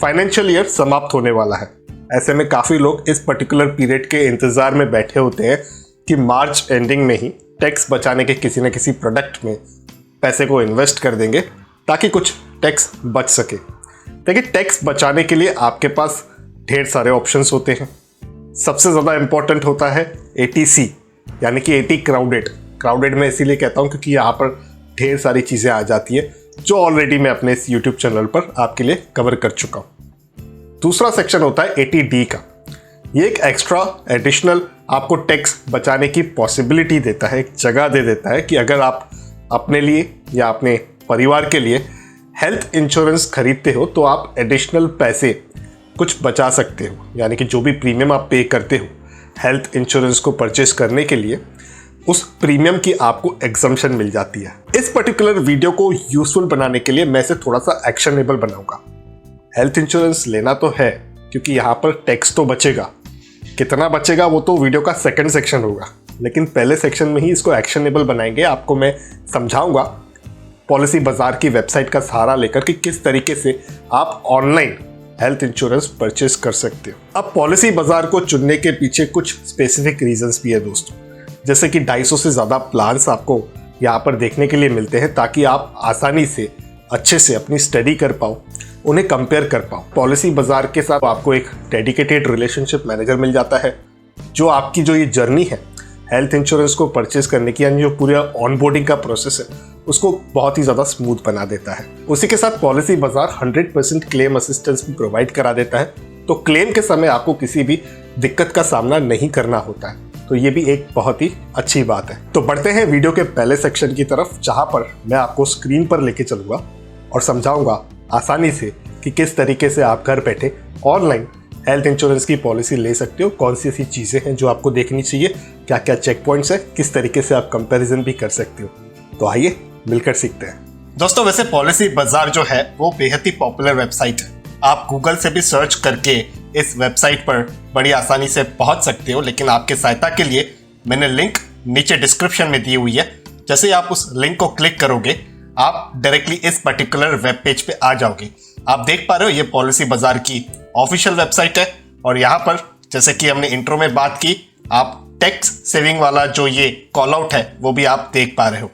Financial year समाप्त होने वाला है। ऐसे में काफ़ी लोग इस पर्टिकुलर पीरियड के इंतज़ार में बैठे होते हैं कि मार्च एंडिंग में ही टैक्स बचाने के किसी न किसी प्रोडक्ट में पैसे को इन्वेस्ट कर देंगे ताकि कुछ टैक्स बच सके। देखिए, टैक्स बचाने के लिए आपके पास ढेर सारे ऑप्शंस होते हैं। सबसे ज़्यादा इम्पोर्टेंट होता है ATC, यानी कि 80 क्राउडेड में इसीलिए कहता हूँ क्योंकि यहाँ पर ढेर सारी चीज़ें आ जाती है जो ऑलरेडी मैं अपने इस YouTube चैनल पर आपके लिए कवर कर चुका हूँ। दूसरा सेक्शन होता है 80D का। ये एक एक्स्ट्रा एडिशनल आपको टैक्स बचाने की पॉसिबिलिटी देता है, एक जगह दे देता है कि अगर आप अपने लिए या अपने परिवार के लिए हेल्थ इंश्योरेंस खरीदते हो तो आप एडिशनल पैसे कुछ बचा सकते हो, यानी कि जो भी प्रीमियम आप पे करते हो हेल्थ इंश्योरेंस को परचेस करने के लिए, उस प्रीमियम की आपको एग्जम्पशन मिल जाती है। इस पर्टिकुलर वीडियो को यूजफुल बनाने के लिए मैं इसे थोड़ा सा एक्शनेबल बनाऊंगा। हेल्थ इंश्योरेंस लेना तो है क्योंकि यहाँ पर टैक्स तो बचेगा, कितना बचेगा वो तो वीडियो का सेकंड सेक्शन होगा, लेकिन पहले सेक्शन में ही इसको एक्शनेबल बनाएंगे। आपको मैं समझाऊंगा पॉलिसी बाजार की वेबसाइट का सहारा लेकर कि किस तरीके से आप ऑनलाइन हेल्थ इंश्योरेंस परचेस कर सकते हो। अब पॉलिसी बाजार को चुनने के पीछे कुछ स्पेसिफिक रीजंस भी है दोस्तों, जैसे कि 250 से ज़्यादा प्लान्स आपको यहाँ पर देखने के लिए मिलते हैं ताकि आप आसानी से अच्छे से अपनी स्टडी कर पाओ, उन्हें कंपेयर कर पाओ। पॉलिसी बाजार के साथ आपको एक डेडिकेटेड रिलेशनशिप मैनेजर मिल जाता है जो आपकी जो ये जर्नी है हेल्थ इंश्योरेंस को परचेस करने की, यानी जो पूरा ऑनबोर्डिंग का प्रोसेस है उसको बहुत ही ज़्यादा स्मूथ बना देता है। उसी के साथ पॉलिसी बाजार 100% क्लेम असिस्टेंस भी प्रोवाइड करा देता है, तो क्लेम के समय आपको किसी भी दिक्कत का सामना नहीं करना होता है, तो ये भी एक बहुत ही अच्छी बात है। तो बढ़ते हैं वीडियो के पहले सेक्शन की तरफ, जहां पर मैं आपको स्क्रीन पर लेके चलूंगा और समझाऊंगा आसानी से कि किस तरीके से आप घर बैठे ऑनलाइन हेल्थ इंश्योरेंस की पॉलिसी ले सकते हो, कौन सी ऐसी चीज़ें हैं जो आपको देखनी चाहिए, क्या क्या चेक पॉइंट्स है, किस तरीके से आप कंपैरिजन भी कर सकते हो। तो आइए मिलकर सीखते हैं। दोस्तों, वैसे पॉलिसी बाजार जो है वो बेहद ही पॉपुलर वेबसाइट है। आप गूगल से भी सर्च करके इस वेबसाइट पर बड़ी आसानी से पहुंच सकते हो, लेकिन आपके सहायता के लिए मैंने लिंक नीचे डिस्क्रिप्शन में दी हुई है। जैसे ही आप उस लिंक को क्लिक करोगे आप डायरेक्टली इस पर्टिकुलर वेब पेज पे आ जाओगे। आप देख पा रहे हो ये पॉलिसी बाजार की ऑफिशियल वेबसाइट है और यहाँ पर जैसे कि हमने इंट्रो में बात की, आप टैक्स सेविंग वाला जो ये कॉल आउट है वो भी आप देख पा रहे हो।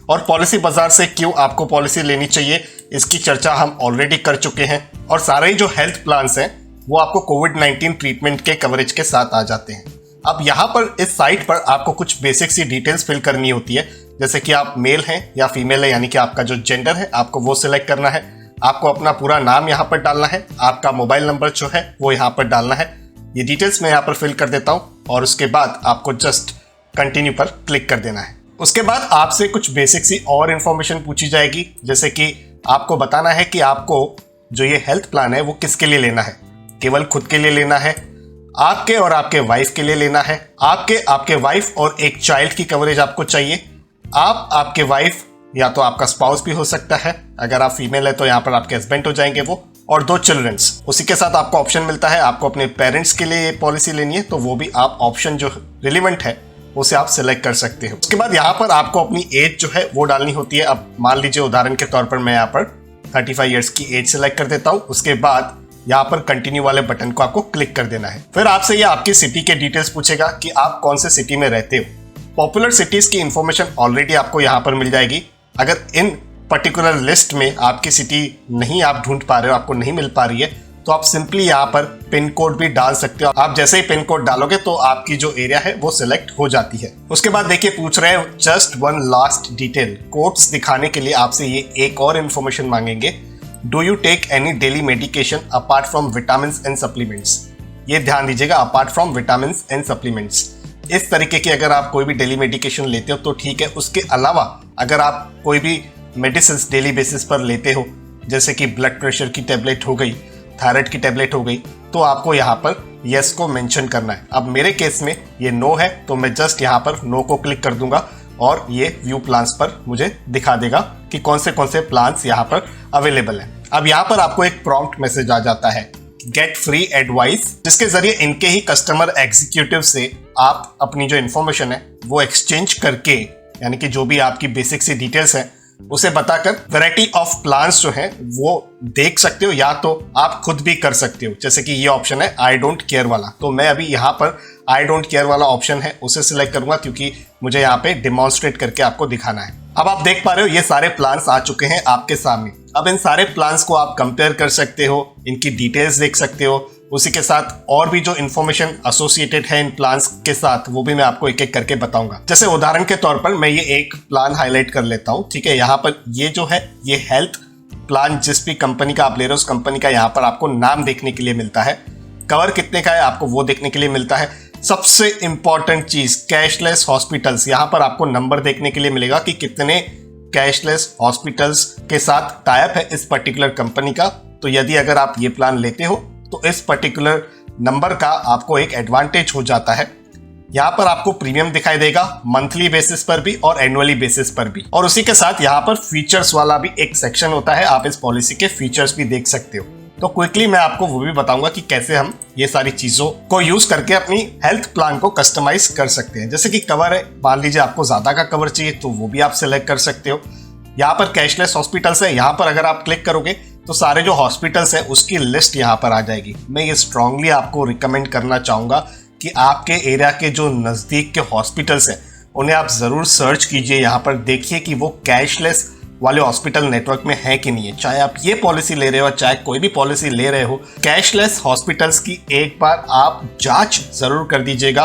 और पॉलिसी बाजार से क्यों आपको पॉलिसी लेनी चाहिए इसकी चर्चा हम ऑलरेडी कर चुके हैं, और सारे ही जो हेल्थ प्लान्स हैं वो आपको कोविड-19 ट्रीटमेंट के कवरेज के साथ आ जाते हैं। अब यहाँ पर इस साइट पर आपको कुछ बेसिक सी डिटेल्स फिल करनी होती है, जैसे कि आप मेल हैं या फीमेल है, यानी कि आपका जो जेंडर है आपको वो सिलेक्ट करना है, आपको अपना पूरा नाम यहाँ पर डालना है, आपका मोबाइल नंबर जो है वो यहाँ पर डालना है। ये डिटेल्स मैं यहाँ पर फिल कर देता हूँ और उसके बाद आपको जस्ट कंटिन्यू पर क्लिक कर देना है। उसके बाद आपसे कुछ बेसिक सी और इन्फॉर्मेशन पूछी जाएगी, जैसे कि आपको बताना है कि आपको जो ये हेल्थ प्लान है वो किसके लिए लेना है, केवल खुद के लिए लेना है, आपके और आपके वाइफ के लिए लेना है, आपके वाइफ और एक चाइल्ड की कवरेज आपको चाहिए, आपके वाइफ या तो आपका स्पाउस भी हो सकता है, अगर आप फीमेल है तो यहाँ पर आपके हस्बैंड हो जाएंगे वो, और 2 चिल्ड्रंस। उसी के साथ आपको ऑप्शन मिलता है आपको अपने पेरेंट्स के लिए ये पॉलिसी लेनी है, तो वो भी आप ऑप्शन जो रिलेवेंट है उसे आप सिलेक्ट कर सकते हो। उसके बाद यहाँ पर आपको अपनी एज जो है वो डालनी होती है। अब मान लीजिए उदाहरण के तौर पर मैं यहाँ पर 35 ईयर्स की एज सिलेक्ट कर देता हूँ। उसके बाद यहाँ पर कंटिन्यू वाले बटन को आपको क्लिक कर देना है। फिर आपसे ये आपकी सिटी के डिटेल्स पूछेगा कि आप कौन से सिटी में रहते हो। पॉपुलर सिटीज की इंफॉर्मेशन ऑलरेडी आपको यहाँ पर मिल जाएगी। अगर इन पर्टिकुलर लिस्ट में आपकी सिटी नहीं आप ढूंढ पा रहे हो, आपको नहीं मिल पा रही है, तो आप सिंपली यहाँ पर पिन कोड भी डाल सकते हो। आप जैसे ही पिन कोड डालोगे तो आपकी जो एरिया है वो सिलेक्ट हो जाती है। उसके बाद देखिए पूछ रहे हैं just one last detail, codes दिखाने के लिए आपसे ये एक और इन्फॉर्मेशन मांगेंगे। Do you take any daily medication apart from vitamin and supplements. ये ध्यान दीजिएगा, apart from vitamin and supplements. इस तरीके की अगर आप कोई भी डेली मेडिकेशन लेते हो तो ठीक है, उसके अलावा अगर आप कोई भी मेडिसिन डेली बेसिस पर लेते हो, जैसे कि ब्लड प्रेशर की टेबलेट हो गई, थायराइड की टेबलेट हो गई, तो आपको यहाँ पर यस को मेंशन करना है। अब मेरे केस में ये नो है तो मैं जस्ट यहाँ पर नो को क्लिक कर दूंगा और ये व्यू प्लान्स पर मुझे दिखा देगा कि कौन से प्लान्स यहाँ पर अवेलेबल है। अब यहाँ पर आपको एक प्रॉम्प्ट मैसेज आ जाता है, गेट फ्री एडवाइस, जिसके जरिए इनके ही कस्टमर एग्जीक्यूटिव से आप अपनी जो इन्फॉर्मेशन है वो एक्सचेंज करके, यानी कि जो भी आपकी बेसिक सी डिटेल्स है उसे बताकर वैरायटी ऑफ प्लान्स जो है वो देख सकते हो, या तो आप खुद भी कर सकते हो। जैसे कि ये ऑप्शन है आई डोंट केयर वाला, तो मैं अभी यहाँ पर आई डोंट केयर वाला ऑप्शन है उसे सिलेक्ट करूंगा, क्योंकि मुझे यहाँ पे डिमॉन्स्ट्रेट करके आपको दिखाना है। अब आप देख पा रहे हो ये सारे प्लान्स आ चुके हैं आपके सामने। अब इन सारे प्लान्स को आप कंपेयर कर सकते हो, इनकी डिटेल्स देख सकते हो, उसी के साथ और भी जो इन्फॉर्मेशन एसोसिएटेड है इन प्लान्स के साथ वो भी मैं आपको एक एक करके बताऊंगा। जैसे उदाहरण के तौर पर मैं ये एक प्लान हाईलाइट कर लेता हूँ, ठीक है। यहाँ पर ये जो है ये हेल्थ प्लान जिस भी कंपनी का आप ले रहे हो उस कंपनी का यहाँ पर आपको नाम देखने के लिए मिलता है, कवर कितने का है आपको वो देखने के लिए मिलता है। सबसे इंपॉर्टेंट चीज कैशलेस हॉस्पिटल्स, यहाँ पर आपको नंबर देखने के लिए मिलेगा कि कितने कैशलेस हॉस्पिटल्स के साथ टाइप है इस पर्टिकुलर कंपनी का। तो यदि अगर आप ये प्लान लेते हो तो इस पर्टिकुलर नंबर का आपको एक एडवांटेज हो जाता है। यहाँ पर आपको प्रीमियम दिखाई देगा मंथली बेसिस पर भी और एनुअली बेसिस पर भी, और उसी के साथ यहाँ पर फीचर्स वाला भी एक सेक्शन होता है, आप इस पॉलिसी के फीचर्स भी देख सकते हो। तो क्विकली मैं आपको वो भी बताऊंगा कि कैसे हम ये सारी चीजों को यूज करके अपनी हेल्थ प्लान को कस्टमाइज कर सकते हैं। जैसे कि कवर है, मान लीजिए आपको ज्यादा का कवर चाहिए तो वो भी आप सिलेक्ट कर सकते हो। यहाँ पर कैशलेस हॉस्पिटल्स है, यहाँ पर अगर आप क्लिक करोगे तो सारे जो हॉस्पिटल्स है उसकी लिस्ट यहाँ पर आ जाएगी। मैं ये स्ट्रांगली आपको रिकमेंड करना चाहूंगा कि आपके एरिया के जो नजदीक के हॉस्पिटल्स हैं उन्हें आप जरूर सर्च कीजिए, यहाँ पर देखिए कि वो कैशलेस वाले हॉस्पिटल नेटवर्क में है कि नहीं है। चाहे आप ये पॉलिसी ले रहे हो चाहे कोई भी पॉलिसी ले रहे हो, कैशलेस हॉस्पिटल्स की एक बार आप जांच जरूर कर दीजिएगा।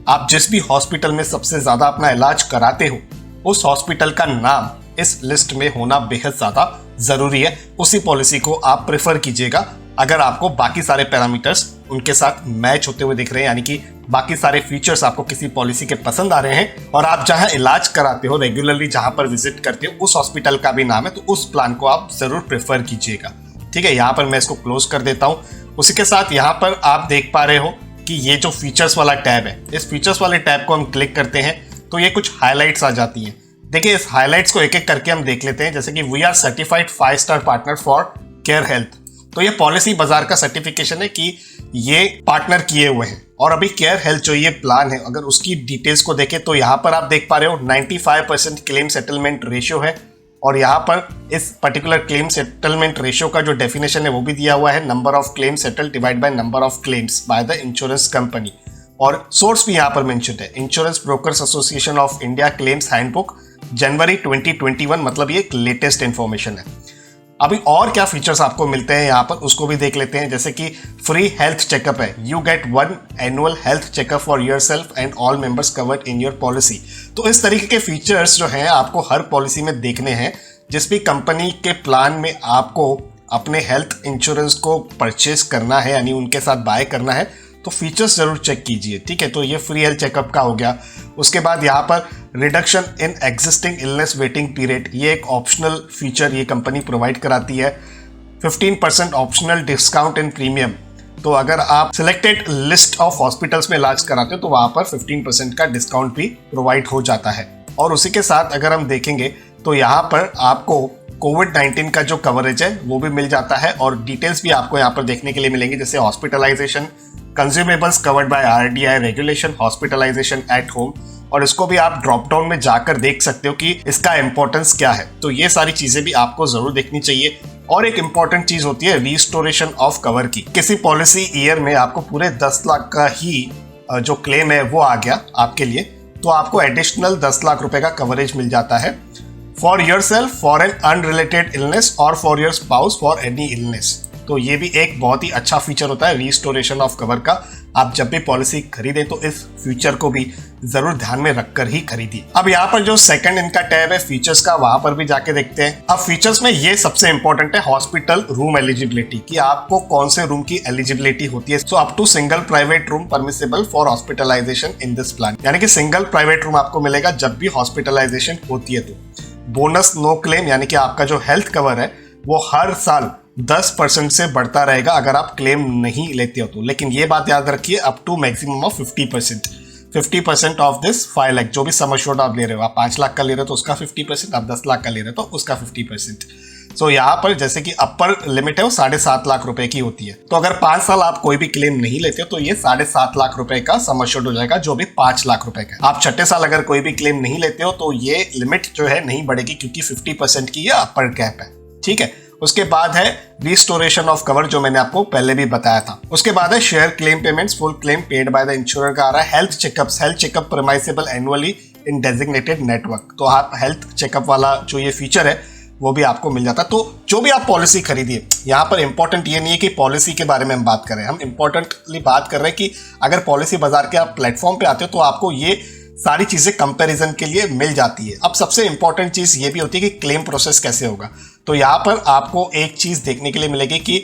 आप जिस भी हॉस्पिटल में सबसे ज्यादा अपना इलाज कराते हो उस हॉस्पिटल का नाम इस लिस्ट में होना बेहद ज्यादा जरूरी है। उसी पॉलिसी को आप प्रेफर कीजिएगा अगर आपको बाकी सारे पैरामीटर्स उनके साथ मैच होते हुए दिख रहे हैं, यानी कि बाकी सारे फीचर्स आपको किसी पॉलिसी के पसंद आ रहे हैं और आप जहां इलाज कराते हो रेगुलरली, जहां पर विजिट करते हो उस हॉस्पिटल का भी नाम है, तो उस प्लान को आप जरूर प्रेफर कीजिएगा। ठीक है, यहाँ पर मैं इसको क्लोज कर देता हूँ। उसी के साथ यहाँ पर आप देख पा रहे हो कि ये जो फीचर्स वाला टैब है, इस फीचर्स वाले टैब को हम क्लिक करते हैं तो ये कुछ हाईलाइट्स आ जाती हैं। देखिए इस हाईलाइट्स को एक एक करके हम देख लेते हैं। जैसे कि we are certified 5 star partner for care health, तो ये पॉलिसी बाजार का सर्टिफिकेशन है कि ये पार्टनर किए हुए हैं। और अभी केयर हेल्थ जो ये प्लान है अगर उसकी डिटेल्स को देखें तो यहाँ पर आप देख पा रहे हो 95% क्लेम सेटलमेंट रेशियो है, और यहाँ पर इस पर्टिकुलर क्लेम सेटलमेंट रेशियो का जो डेफिनेशन है वो भी दिया हुआ है, number of claim settle divide by number of claims by the insurance company. और सोर्स भी यहाँ पर मेंशन है, insurance brokers association of India claims handbook January 2021, मतलब ये एक लेटेस्ट इंफॉर्मेशन है। अभी और क्या फीचर्स आपको मिलते हैं यहाँ पर उसको भी देख लेते हैं। जैसे कि फ्री हेल्थ चेकअप है, you get 1 annual health checkup for yourself and all members covered in your policy. तो इस तरीके के फीचर्स जो हैं आपको हर पॉलिसी में देखने हैं। जिस भी कंपनी के प्लान में आपको अपने हेल्थ इंश्योरेंस को परचेज करना है, यानी उनके साथ बाय करना है, तो फीचर्स जरूर चेक कीजिए। ठीक है, तो ये फ्री हेल्थ चेकअप का हो गया। उसके बाद यहाँ पर reduction in existing illness waiting period, ये एक ऑप्शनल फीचर ये कंपनी प्रोवाइड कराती है। 15% ऑप्शनल डिस्काउंट इन प्रीमियम, तो अगर आप सिलेक्टेड लिस्ट ऑफ हॉस्पिटल्स में इलाज कराते हो तो वहाँ पर 15% का डिस्काउंट भी प्रोवाइड हो जाता है। और उसी के साथ अगर हम देखेंगे तो यहाँ पर आपको कोविड-19 का जो कवरेज है वो भी मिल जाता है, और डिटेल्स भी आपको यहाँ पर देखने के लिए मिलेंगे, जैसे hospitalisation, consumables covered by RDI regulation, hospitalisation at home, और इसको भी आप ड्रॉप डाउन में जाकर देख सकते हो कि इसका इंपॉर्टेंस क्या है। तो ये सारी चीजें भी आपको जरूर देखनी चाहिए। और एक इंपॉर्टेंट चीज होती है रिस्टोरेशन ऑफ कवर की। किसी पॉलिसी ईयर में आपको पूरे 10 लाख का ही जो क्लेम है वो आ गया आपके लिए, तो आपको एडिशनल 10 लाख रुपए का कवरेज मिल जाता है for yourself for an unrelated illness और for your spouse for any illness. तो ये भी एक बहुत ही अच्छा फीचर होता है रिस्टोरेशन ऑफ कवर का। आप जब भी पॉलिसी खरीदें तो इस फीचर को भी जरूर ध्यान में रखकर ही खरीदिए। अब यहाँ पर जो सेकंड इनका टैब है फीचर्स का, वहां पर भी जाके देखते हैं। अब फीचर्स में ये सबसे इंपॉर्टेंट है हॉस्पिटल रूम एलिजिबिलिटी, कि आपको कौन से रूम की एलिजिबिलिटी होती है। So up to single private room permissible for hospitalisation in this plan, यानी कि सिंगल प्राइवेट रूम आपको मिलेगा जब भी हॉस्पिटलाइजेशन होती है। तो बोनस नो क्लेम, यानी कि आपका जो हेल्थ कवर है वो हर साल 10% से बढ़ता रहेगा अगर आप क्लेम नहीं लेते हो तो। लेकिन ये बात याद रखिए, up to maximum of 50% of this 5 lakh, जो भी सम एश्योर्ड आप ले रहे हो, आप 5 लाख का ले रहे हो तो उसका 50%, आप 10 लाख का ले रहे हो तो उसका 50%। सो यहाँ पर जैसे कि अपर लिमिट है वो 7.5 लाख रुपए की होती है। तो अगर 5 साल आप कोई भी क्लेम नहीं लेते हो तो ये 7.5 लाख रुपए का सम एश्योर्ड हो जाएगा, जो भी 5 लाख रुपए का। आप छठे साल अगर कोई भी क्लेम नहीं लेते हो तो ये लिमिट जो है नहीं बढ़ेगी, क्योंकि 50% की ये अपर कैप है। ठीक है, उसके बाद है रिस्टोरेशन ऑफ कवर, जो मैंने आपको पहले भी बताया था। उसके बाद है share claim payments, full claim paid by the insurer का आ रहा है। Health checkup permissible annually in designated network, तो आप हेल्थ चेकअप वाला जो ये फीचर है वो भी आपको मिल जाता है। तो जो भी आप पॉलिसी खरीदिए, यहाँ पर इंपॉर्टेंट ये नहीं है कि पॉलिसी के बारे में हम बात कर रहे हैं, हम इंपॉर्टेंटली बात कर रहे हैं कि अगर पॉलिसी बाजार के आप प्लेटफॉर्म पे आते हो तो आपको ये सारी चीजें कंपैरिजन के लिए मिल जाती है। अब सबसे इंपॉर्टेंट चीज ये भी होती है कि क्लेम प्रोसेस कैसे होगा। तो यहाँ पर आपको एक चीज देखने के लिए मिलेगी कि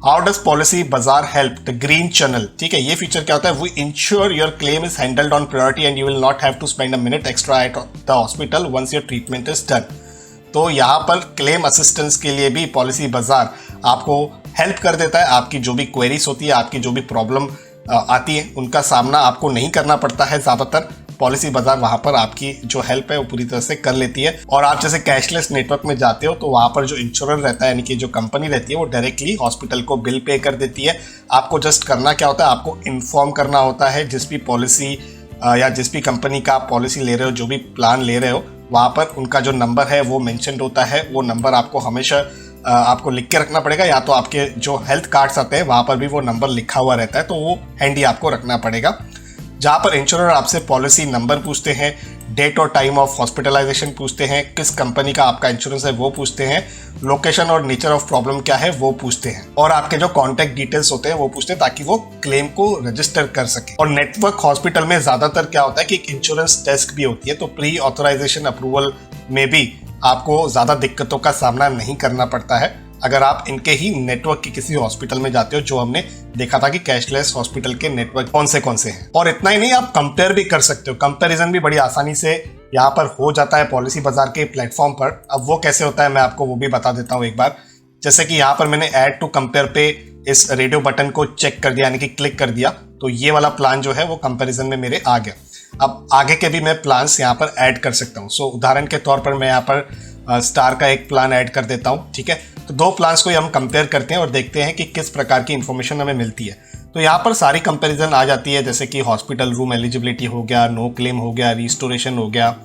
how does Policybazaar help the green channel. ठीक है, ये फीचर क्या होता है, we ensure your claim is handled on priority and you will not have to spend a minute extra at the hospital once your treatment is done. तो यहाँ पर claim assistance के लिए भी पॉलिसी बाजार आपको हेल्प कर देता है। आपकी जो भी क्वेरीज होती है, आपकी जो भी प्रॉब्लम आती है, उनका सामना आपको नहीं करना पड़ता है। ज़्यादातर पॉलिसी बाजार वहाँ पर आपकी जो हेल्प है वो पूरी तरह से कर लेती है। और आप जैसे कैशलेस नेटवर्क में जाते हो तो वहाँ पर जो इंश्योरर रहता है, यानी कि जो कंपनी रहती है, वो डायरेक्टली हॉस्पिटल को बिल पे कर देती है। आपको जस्ट करना क्या होता है, आपको इन्फॉर्म करना होता है जिस भी पॉलिसी या जिस भी कंपनी का आप पॉलिसी ले रहे हो, जो भी प्लान ले रहे हो, वहाँ पर उनका जो नंबर है वो मेंशन्ड होता है। वो नंबर आपको हमेशा आपको लिख के रखना पड़ेगा, या तो आपके जो हेल्थ कार्ड्स आते हैं वहाँ पर भी वो नंबर लिखा हुआ रहता है, तो वो हैंडी आपको रखना पड़ेगा। जहाँ पर इंश्योरर आपसे पॉलिसी नंबर पूछते हैं, डेट और टाइम ऑफ हॉस्पिटलाइजेशन पूछते हैं, किस कंपनी का आपका इंश्योरेंस है वो पूछते हैं, लोकेशन और नेचर ऑफ प्रॉब्लम क्या है वो पूछते हैं, और आपके जो कॉन्टैक्ट डिटेल्स होते हैं वो पूछते हैं, ताकि वो क्लेम को रजिस्टर कर सके। और नेटवर्क हॉस्पिटल में ज्यादातर क्या होता है कि एक इंश्योरेंस डेस्क भी होती है, तो प्री ऑथराइजेशन अप्रूवल में भी आपको ज्यादा दिक्कतों का सामना नहीं करना पड़ता है अगर आप इनके ही नेटवर्क के किसी हॉस्पिटल में जाते हो, जो हमने देखा था कि कैशलेस हॉस्पिटल के नेटवर्क कौन से हैं। और इतना ही नहीं, आप कंपेयर भी कर सकते हो, कंपैरिजन भी बड़ी आसानी से यहाँ पर हो जाता है पॉलिसी बाजार के प्लेटफॉर्म पर। अब वो कैसे होता है मैं आपको वो भी बता देता हूँ एक बार। जैसे कि यहाँ पर मैंने ऐड टू कंपेयर पे इस रेडियो बटन को चेक कर दिया, यानी कि क्लिक कर दिया, तो ये वाला प्लान जो है वो कंपैरिजन में मेरे आ गया। अब आगे के भी मैं प्लान्स यहाँ पर ऐड कर सकता हूँ। सो उदाहरण के तौर पर मैं यहाँ पर स्टार का एक प्लान ऐड कर देता हूँ। ठीक है, तो दो प्लान्स को हम कंपेयर करते हैं और देखते हैं कि किस प्रकार की इंफॉर्मेशन हमें मिलती है। तो यहाँ पर सारी कंपैरिजन आ जाती है, जैसे कि हॉस्पिटल रूम एलिजिबिलिटी हो गया, नो क्लेम हो गया, रिस्टोरेशन हो गया,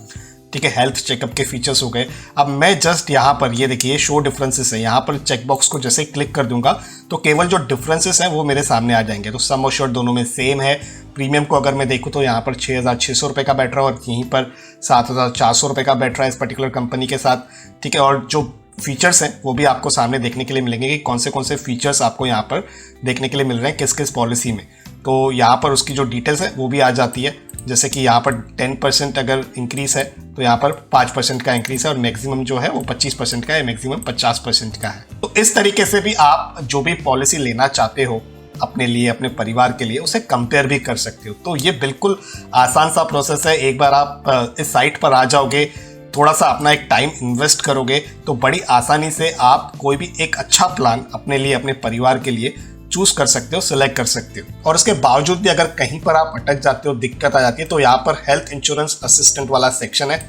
ठीक है, हेल्थ चेकअप के फीचर्स हो गए। अब मैं जस्ट यहाँ पर ये देखिए शो डिफरेंसेस है, यहाँ पर चेकबॉक्स को जैसे क्लिक कर दूंगा तो केवल जो डिफरेंसेस हैं वो मेरे सामने आ जाएंगे। तो सम एश्योर्ड दोनों में सेम है। प्रीमियम को अगर मैं देखूँ तो यहाँ पर 6,600 रुपये का बैठ रहा है और यहीं पर 7,400 रुपये का बैठ रहा है इस पर्टिकुलर कंपनी के साथ। ठीक है, और जो फीचर्स हैं वो भी आपको सामने देखने के लिए मिलेंगे कि कौन से फीचर्स आपको यहाँ पर देखने के लिए मिल रहे हैं किस किस पॉलिसी में। तो यहाँ पर उसकी जो डिटेल्स है वो भी आ जाती है, जैसे कि यहाँ पर 10% अगर इंक्रीज है तो यहाँ पर 5% का इंक्रीज है, और मैक्सिमम जो है वो 25% का है, मैक्सिमम 50% का है। तो इस तरीके से भी आप जो भी पॉलिसी लेना चाहते हो अपने लिए, अपने परिवार के लिए, उसे कंपेयर भी कर सकते हो। तो ये बिल्कुल आसान सा प्रोसेस है। एक बार आप इस साइट पर आ जाओगे, थोड़ा सा अपना एक टाइम इन्वेस्ट करोगे तो बड़ी आसानी से आप कोई भी एक अच्छा प्लान अपने लिए, अपने परिवार के लिए चूज कर सकते हो, सिलेक्ट कर सकते हो। और उसके बावजूद भी अगर कहीं पर आप अटक जाते हो, दिक्कत आ जाती है, तो यहाँ पर हेल्थ इंश्योरेंस असिस्टेंट वाला सेक्शन है।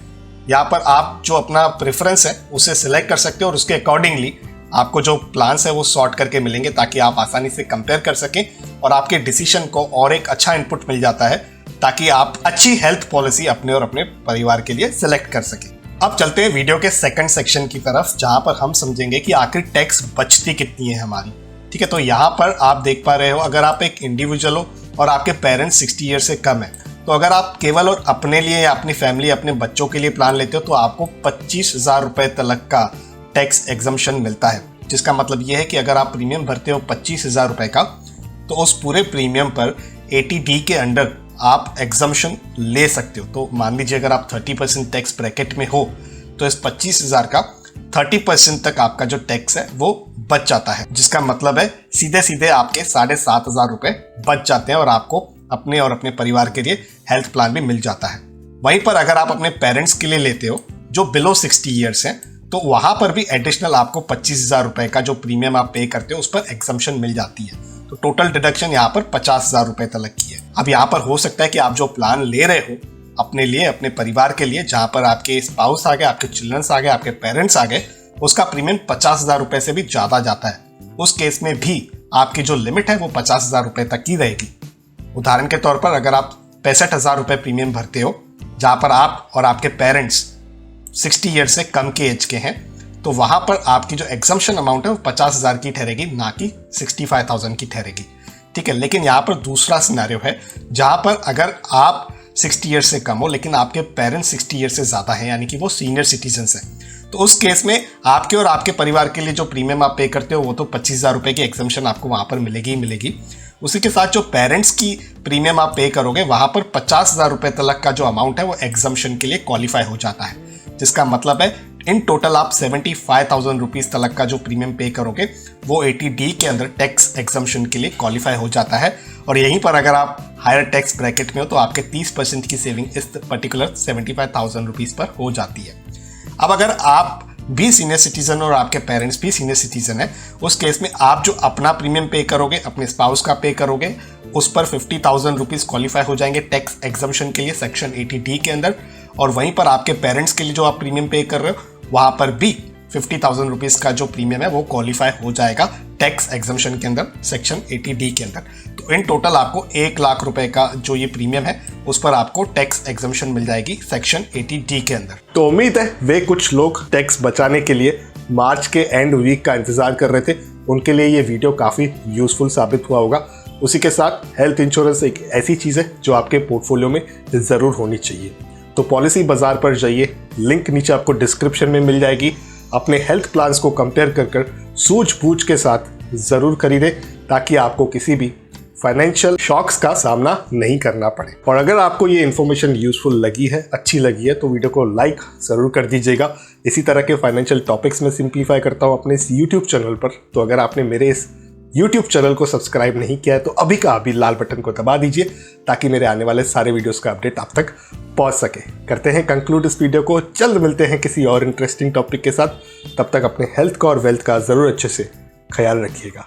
यहाँ पर आप जो अपना प्रेफरेंस है उसे सिलेक्ट कर सकते हो और उसके अकॉर्डिंगली आपको जो प्लान्स है वो सॉर्ट करके मिलेंगे, ताकि आप आसानी से कंपेयर कर सकें और आपके डिसीजन को और एक अच्छा इनपुट मिल जाता है, ताकि आप अच्छी हेल्थ पॉलिसी अपने और अपने परिवार के लिए सिलेक्ट कर सकें। अब चलते हैं वीडियो के सेकंड सेक्शन की तरफ, जहां पर हम समझेंगे कि आखिर टैक्स बचती कितनी है हमारी। ठीक है, तो यहाँ पर आप देख पा रहे हो, अगर आप एक इंडिविजुअल हो और आपके पेरेंट्स 60 ईयर से कम है, तो अगर आप केवल और अपने लिए या अपनी फैमिली, अपने बच्चों के लिए प्लान लेते हो तो आपको 25,000 रुपये तक का टैक्स एग्जम्पशन मिलता है। जिसका मतलब ये है कि अगर आप प्रीमियम भरते हो 25,000 रुपये का, तो उस पूरे प्रीमियम पर 80D के अंडर आप एग्जम्पशन ले सकते हो। तो मान लीजिए अगर आप 30% टैक्स ब्रैकेट में हो तो इस 25,000 का 30% तक आपका जो टैक्स है वो बच जाता है, जिसका मतलब है सीधे सीधे आपके 7,500 रुपये बच जाते हैं और आपको अपने और अपने परिवार के लिए हेल्थ प्लान भी मिल जाता है। वहीं पर अगर आप अपने पेरेंट्स के लिए लेते हो जो बिलो 60 ईयर्स हैं, तो वहां पर भी एडिशनल आपको 25,000 रुपये का जो प्रीमियम आप पे करते हो उस पर एग्जम्पशन मिल जाती है। तो टोटल डिडक्शन यहाँ पर 50,000 रुपये तक की है। अब यहाँ पर हो सकता है कि आप जो प्लान ले रहे हो अपने लिए, अपने परिवार के लिए, जहाँ पर आपके स्पाउस आ गए, आपके चिल्ड्रंस आ गए, आपके पेरेंट्स आ गए, उसका प्रीमियम 50,000 रुपए से भी ज्यादा जाता है, उस केस में भी आपकी जो लिमिट है वो 50,000 रुपए तक की रहेगी। उदाहरण के तौर पर अगर आप 65,000 रुपए प्रीमियम भरते हो, जहां पर आप और आपके पेरेंट्स 60 ईयर से कम के एज के हैं, तो वहां पर आपकी जो एग्जम्पशन अमाउंट है वो 50,000 की ठहरेगी, ना कि 65,000 की ठहरेगी। ठीक है, लेकिन यहाँ पर दूसरा सिनेरियो है जहां पर अगर आप 60 ईयर से कम हो लेकिन आपके पेरेंट्स 60 ईयर से ज़्यादा हैं, यानी कि वो सीनियर सिटीजन्स हैं, तो उस केस में आपके और आपके परिवार के लिए जो प्रीमियम आप पे करते हो वो तो 25,000 रुपये की एग्जम्पशन आपको वहाँ पर मिलेगी ही मिलेगी। उसी के साथ जो पेरेंट्स की प्रीमियम आप पे करोगे वहाँ पर 50,000 रुपये तक का जो अमाउंट है वो एग्जम्पशन के लिए क्वालिफाई हो जाता है, जिसका मतलब है इन टोटल आप 75,000 रुपीज़ तक का जो प्रीमियम पे करोगे वो 80D के अंदर टैक्स एग्जम्पशन के लिए क्वालिफाई हो जाता है। और यहीं पर अगर आप हायर टैक्स ब्रैकेट में हो तो आपके 30% की सेविंग इस पर्टिकुलर 75,000 रुपीज़ पर हो जाती है। अब अगर आप भी सीनियर सिटीजन और आपके पेरेंट्स भी सीनियर सिटीजन है, उस केस में आप जो अपना प्रीमियम पे करोगे, अपने स्पाउस का पे करोगे, उस पर 50,000 रुपीज़ क्वालिफाई हो जाएंगे टैक्स एग्जम्पशन के लिए सेक्शन 80D के अंदर। और वहीं पर आपके पेरेंट्स के लिए जो आप प्रीमियम पे कर रहे हो वहाँ पर भी 50,000 रुपीज़ का जो प्रीमियम है वो क्वालिफाई हो जाएगा टैक्स एग्जम्पशन के अंदर सेक्शन 80D के अंदर। तो इन टोटल आपको 1 लाख रुपए का जो ये प्रीमियम है उस पर आपको टैक्स एग्जम्पशन मिल जाएगी सेक्शन 80D के अंदर। तो उम्मीद है वे कुछ लोग टैक्स बचाने के लिए मार्च के एंड वीक का इंतजार कर रहे थे, उनके लिए ये वीडियो काफ़ी यूजफुल साबित हुआ होगा। उसी के साथ हेल्थ इंश्योरेंस एक ऐसी चीज़ है जो आपके पोर्टफोलियो में ज़रूर होनी चाहिए। तो पॉलिसी बाजार पर जाइए, लिंक नीचे आपको डिस्क्रिप्शन में मिल जाएगी। अपने हेल्थ प्लान्स को कंपेयर कर सूझबूझ के साथ ज़रूर खरीदें ताकि आपको किसी भी फाइनेंशियल शॉक्स का सामना नहीं करना पड़े। और अगर आपको ये इन्फॉर्मेशन यूजफुल लगी है, अच्छी लगी है, तो वीडियो को लाइक ज़रूर कर दीजिएगा। इसी तरह के फाइनेंशियल टॉपिक्स में सिंप्लीफाई करता हूँ अपने इस यूट्यूब चैनल पर। तो अगर आपने मेरे इस YouTube चैनल को सब्सक्राइब नहीं किया है तो अभी का अभी लाल बटन को दबा दीजिए ताकि मेरे आने वाले सारे वीडियोस का अपडेट आप तक पहुंच सके। करते हैं कंक्लूड इस वीडियो को, जल्द मिलते हैं किसी और इंटरेस्टिंग टॉपिक के साथ। तब तक अपने हेल्थ का और वेल्थ का ज़रूर अच्छे से ख्याल रखिएगा।